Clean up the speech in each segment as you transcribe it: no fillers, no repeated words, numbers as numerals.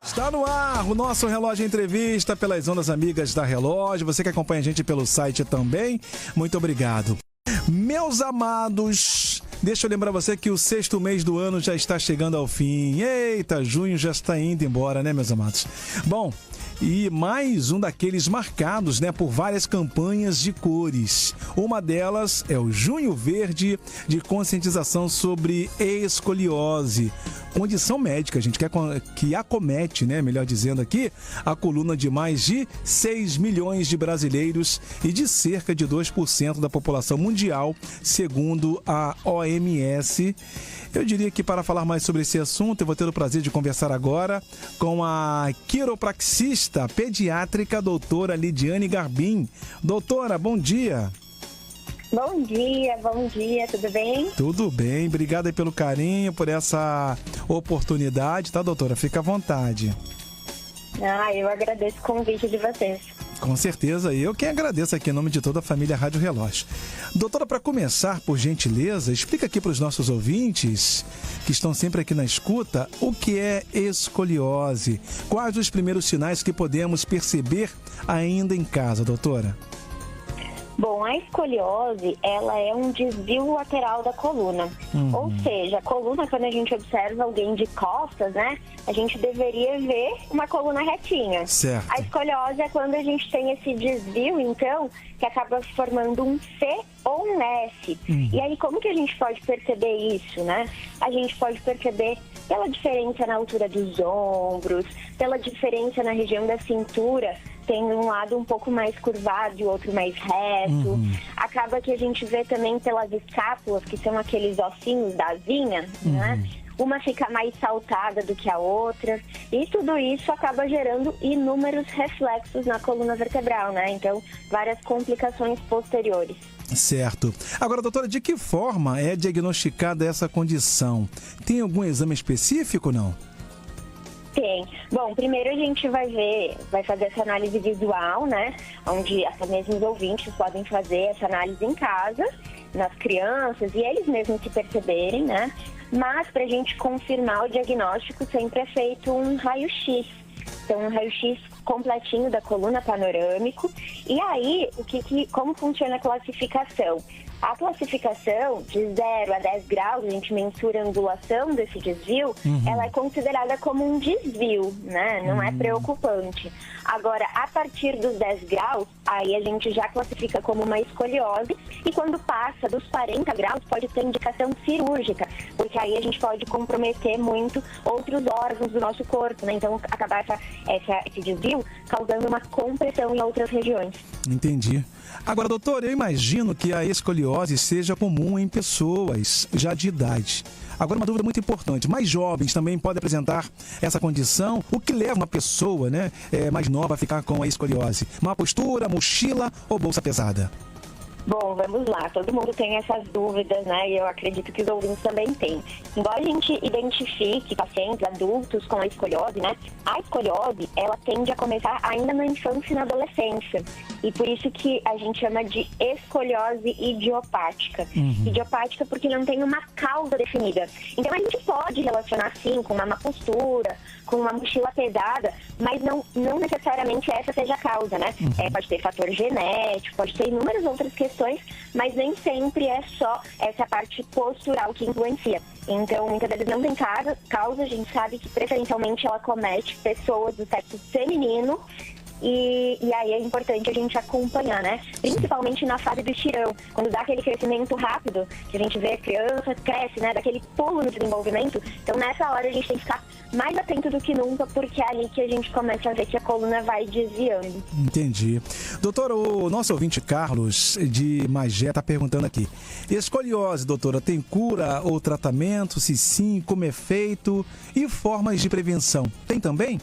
Está no ar o nosso Relógio Entrevista pelas ondas amigas da Relógio. Você que acompanha a gente pelo site também, muito obrigado. Meus amados, deixa eu lembrar você que o 6º mês do ano já está chegando ao fim. Eita, junho já está indo embora, né, meus amados? Bom, e mais um daqueles marcados, né, por várias campanhas de cores. Uma delas é o Junho Verde, de conscientização sobre escoliose. Condição médica, gente, que acomete, né, melhor dizendo aqui, a coluna de mais de 6 milhões de brasileiros e de cerca de 2% da população mundial, segundo a OMS. Eu diria que para falar mais sobre esse assunto, eu vou ter o prazer de conversar agora com a quiropraxista pediátrica doutora Lidiane Garbim. Doutora, bom dia. Bom dia, tudo bem? Tudo bem, obrigado aí pelo carinho, por essa oportunidade, tá, doutora? Fica à vontade. Eu agradeço o convite de vocês. Com certeza, eu que agradeço aqui em nome de toda a família Rádio Relógio. Doutora, para começar, por gentileza, explica aqui para os nossos ouvintes, que estão sempre aqui na escuta, o que é escoliose. Quais os primeiros sinais que podemos perceber ainda em casa, doutora? Bom, a escoliose, ela é um desvio lateral da coluna. Ou seja, a coluna, quando a gente observa alguém de costas, né, a gente deveria ver uma coluna retinha. Certo. A escoliose é quando a gente tem esse desvio, então, que acaba formando um C ou um S. E aí, como que a gente pode perceber isso, né? A gente pode perceber pela diferença na altura dos ombros, pela diferença na região da cintura. Tem um lado um pouco mais curvado e o outro mais reto. Acaba que a gente vê também pelas escápulas, que são aqueles ossinhos da asinha, né? Uma fica mais saltada do que a outra. E tudo isso acaba gerando inúmeros reflexos na coluna vertebral, né? Então, várias complicações posteriores. Certo. Agora, doutora, de que forma é diagnosticada essa condição? Tem algum exame específico ou não? Tem. Bom, primeiro a gente vai fazer essa análise visual, né? Onde até mesmo os ouvintes podem fazer essa análise em casa, nas crianças, e eles mesmos se perceberem, né? Mas para a gente confirmar o diagnóstico, sempre é feito um raio-x. Então, um raio-x completinho da coluna panorâmico. E aí, como funciona a classificação? A classificação de 0 a 10 graus, a gente mensura a angulação desse desvio, ela é considerada como um desvio, né? Não é preocupante. Agora, a partir dos 10 graus, aí a gente já classifica como uma escoliose, e quando passa dos 40 graus, pode ter indicação cirúrgica, porque aí a gente pode comprometer muito outros órgãos do nosso corpo, né? Então, acabar esse desvio causando uma compressão em outras regiões. Entendi. Agora, doutor, eu imagino que a escoliose seja comum em pessoas já de idade. Agora, uma dúvida muito importante. Mais jovens também podem apresentar essa condição? O que leva uma pessoa, né, mais nova a ficar com a escoliose? Má postura, mochila ou bolsa pesada? Bom, vamos lá. Todo mundo tem essas dúvidas, né? E eu acredito que os ouvintes também têm. Embora a gente identifique pacientes adultos com a escoliose, né? A escoliose, ela tende a começar ainda na infância e na adolescência. E por isso que a gente chama de escoliose idiopática. Idiopática porque não tem uma causa definida. Então a gente pode relacionar, sim, com uma má postura, com uma mochila pesada, mas não necessariamente essa seja a causa, né? Pode ter fator genético, pode ter inúmeras outras questões, mas nem sempre é só essa parte postural que influencia. Então, muitas vezes não tem causa, a gente sabe que preferencialmente ela comete pessoas do sexo feminino. E aí é importante a gente acompanhar, né? Principalmente na fase do estirão, quando dá aquele crescimento rápido, que a gente vê a criança cresce, né? Daquele pulo no desenvolvimento. Então, nessa hora a gente tem que ficar mais atento do que nunca, porque é ali que a gente começa a ver que a coluna vai desviando. Entendi. Doutora, o nosso ouvinte Carlos, de Magé, está perguntando aqui. Escoliose, doutora, tem cura ou tratamento? Se sim, como é feito? E formas de prevenção? Tem também?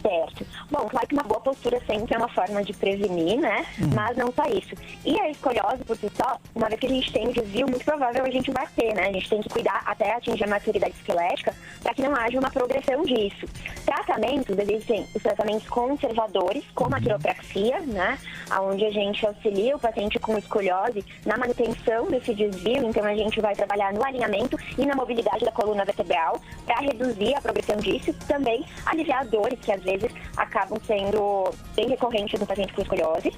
Certo. Bom, claro que uma boa postura sempre é uma forma de prevenir, né? Mas não só isso. E a escoliose, por si só, uma vez que a gente tem o desvio, muito provável a gente vai ter, né? A gente tem que cuidar até atingir a maturidade esquelética para que não haja uma progressão disso. Tratamentos, existem os tratamentos conservadores, como a quiropraxia, né? Onde a gente auxilia o paciente com escoliose na manutenção desse desvio. Então, a gente vai trabalhar no alinhamento e na mobilidade da coluna vertebral para reduzir a progressão disso. Também aliviar dores que às vezes acabam sendo bem recorrentes no paciente com escoliose,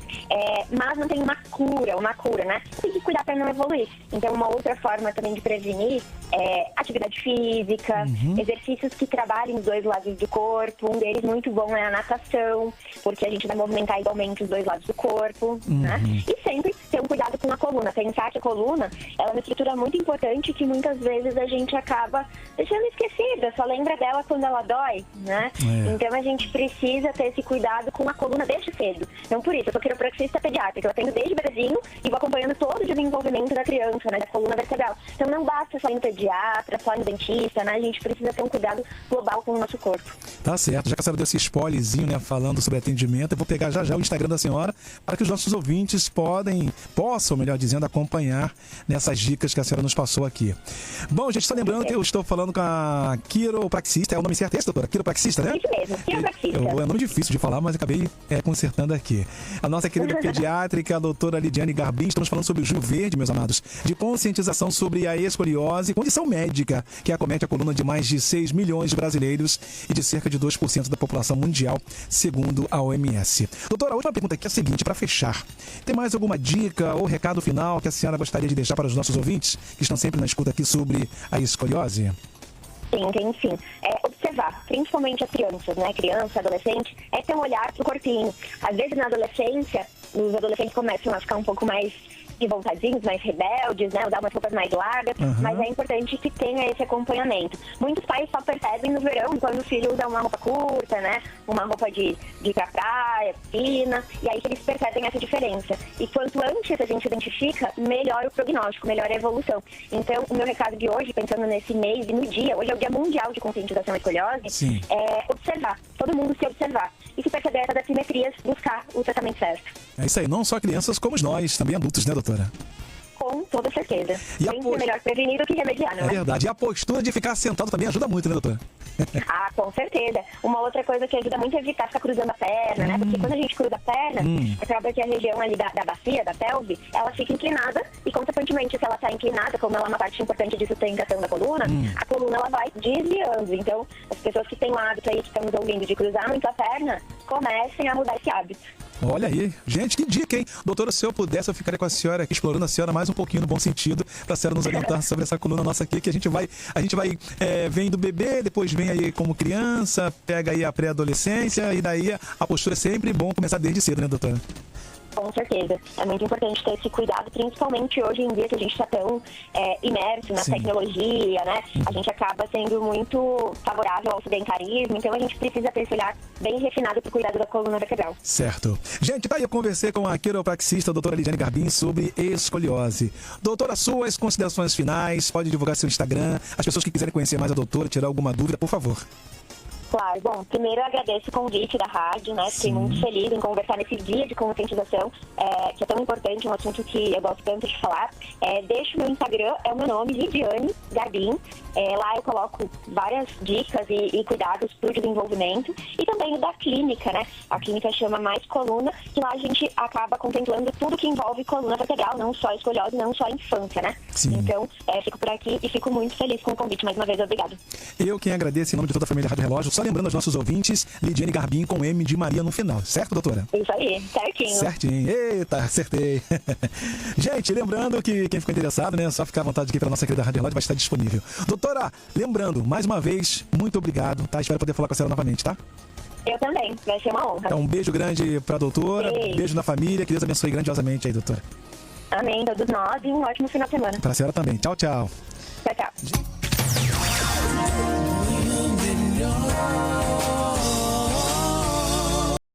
mas não tem uma cura, né? Tem que cuidar para não evoluir. Então, uma outra forma também de prevenir é atividade física, exercícios que trabalhem os dois lados do corpo. Um deles muito bom é a natação, porque a gente vai movimentar igualmente os dois lados do corpo, né? E sempre ter um cuidado com a coluna. Pensar que a coluna ela é uma estrutura muito importante que muitas vezes a gente acaba deixando esquecida, só lembra dela quando ela dói, né? Então a gente precisa ter esse cuidado com a coluna desde cedo. Então por isso, eu sou quiropraxista pediátrica, eu atendo desde bebezinho e vou acompanhando todo o desenvolvimento da criança, né, da coluna vertebral. Então não basta só ir no pediatra, só ir no dentista, né? A gente precisa ter um cuidado global com o nosso corpo. Tá certo, já que a senhora deu esse spoilerzinho, né, falando sobre atendimento, eu vou pegar já o Instagram da senhora para que os nossos ouvintes possam, melhor dizendo, acompanhar nessas dicas que a senhora nos passou aqui. Bom, gente, só lembrando que eu estou falando com a quiropraxista, é o nome certo esse, doutora? Quiropraxista, né? Isso mesmo, quiropraxista. É um nome difícil de falar, mas acabei consertando aqui. A nossa querida pediátrica, a doutora Lidiane Garbim, estamos falando sobre o Gil Verde, meus amados, de conscientização sobre a escoliose, condição médica que acomete a coluna de mais de 6 milhões de brasileiros e de cerca de 2% da população mundial, segundo a OMS. Doutora, a última pergunta aqui é a seguinte, para fechar. Tem mais alguma dica ou recado final que a senhora gostaria de deixar para os nossos ouvintes que estão sempre na escuta aqui sobre a escoliose? Sim, tem sim. Observar, principalmente as crianças, né? Criança, adolescente, ter um olhar pro corpinho. Às vezes na adolescência, os adolescentes começam a ficar um pouco mais revoltadinhos, mais rebeldes, né? Usar umas roupas mais largas, mas é importante que tenha esse acompanhamento. Muitos pais só percebem no verão, quando o filho usa uma roupa curta, né? Uma roupa de ir pra praia, piscina, e aí que eles percebem essa diferença. E quanto antes a gente identifica, melhor o prognóstico, melhor a evolução. Então, o meu recado de hoje, pensando nesse mês e no dia, hoje é o Dia Mundial de Conscientização à Escoliose, é observar, todo mundo se observar. E se perceber essas assimetrias, buscar o tratamento certo. É isso aí, não só crianças como nós, também adultos, né, doutora? Com toda certeza. Sempre melhor prevenir do que remediar, não é? É verdade. E a postura de ficar sentado também ajuda muito, né, doutora? Com certeza. Uma outra coisa que ajuda muito é evitar ficar cruzando a perna, né? Porque quando a gente cruza a perna, acaba que a região ali da bacia, da pelve, ela fica inclinada e, consequentemente, se ela está inclinada, como ela é uma parte importante de sustentação da coluna, a coluna ela vai desviando. Então, as pessoas que têm o hábito aí, que estão nos ouvindo, de cruzar muito a perna, comecem a mudar esse hábito. Olha aí, gente, que dica, hein? Doutora, se eu pudesse, eu ficaria com a senhora aqui, explorando a senhora mais um pouquinho no bom sentido, pra senhora nos orientar sobre essa coluna nossa aqui, que a gente vai vem do bebê, depois vem aí como criança, pega aí a pré-adolescência, e daí a postura é sempre bom começar desde cedo, né, doutora? Com certeza. É muito importante ter esse cuidado, principalmente hoje em dia que a gente está tão imerso na tecnologia, né? A gente acaba sendo muito favorável ao sedentarismo, então a gente precisa ter esse olhar bem refinado para o cuidado da coluna vertebral. Certo. Gente, tá aí, eu conversei com a quiropraxista, a doutora Lidiane Garbim, sobre escoliose. Doutora, suas considerações finais, pode divulgar seu Instagram, as pessoas que quiserem conhecer mais a doutora, tirar alguma dúvida, por favor. Claro. Bom, primeiro eu agradeço o convite da rádio, né? Fiquei muito feliz em conversar nesse dia de conscientização, que é tão importante, um assunto que eu gosto tanto de falar. Deixo o meu Instagram, é o meu nome, Lidiane Garbim. Lá eu coloco várias dicas e cuidados para o desenvolvimento. E também o da clínica, né? A clínica chama Mais Coluna, que lá a gente acaba contemplando tudo que envolve coluna vertebral, não só escoliose, não só infância, né? Sim. Então, fico por aqui e fico muito feliz com o convite. Mais uma vez, obrigado. Eu quem agradeço em nome de toda a família Rádio Relógio. Só lembrando aos nossos ouvintes, Lidiane Garbim com M de Maria no final. Certo, doutora? Isso aí, certinho. Certinho. Eita, acertei. Gente, lembrando que quem ficou interessado, né, só ficar à vontade aqui pela nossa querida Rádio Relógio, vai estar disponível. Doutora, lembrando, mais uma vez, muito obrigado, tá? Espero poder falar com a senhora novamente, tá? Eu também, vai ser uma honra. Então, um beijo grande pra doutora, beijo na família, que Deus abençoe grandiosamente aí, doutora. Amém, todos nós, e um ótimo final de semana. Pra senhora também. Tchau, tchau. Tchau, tchau.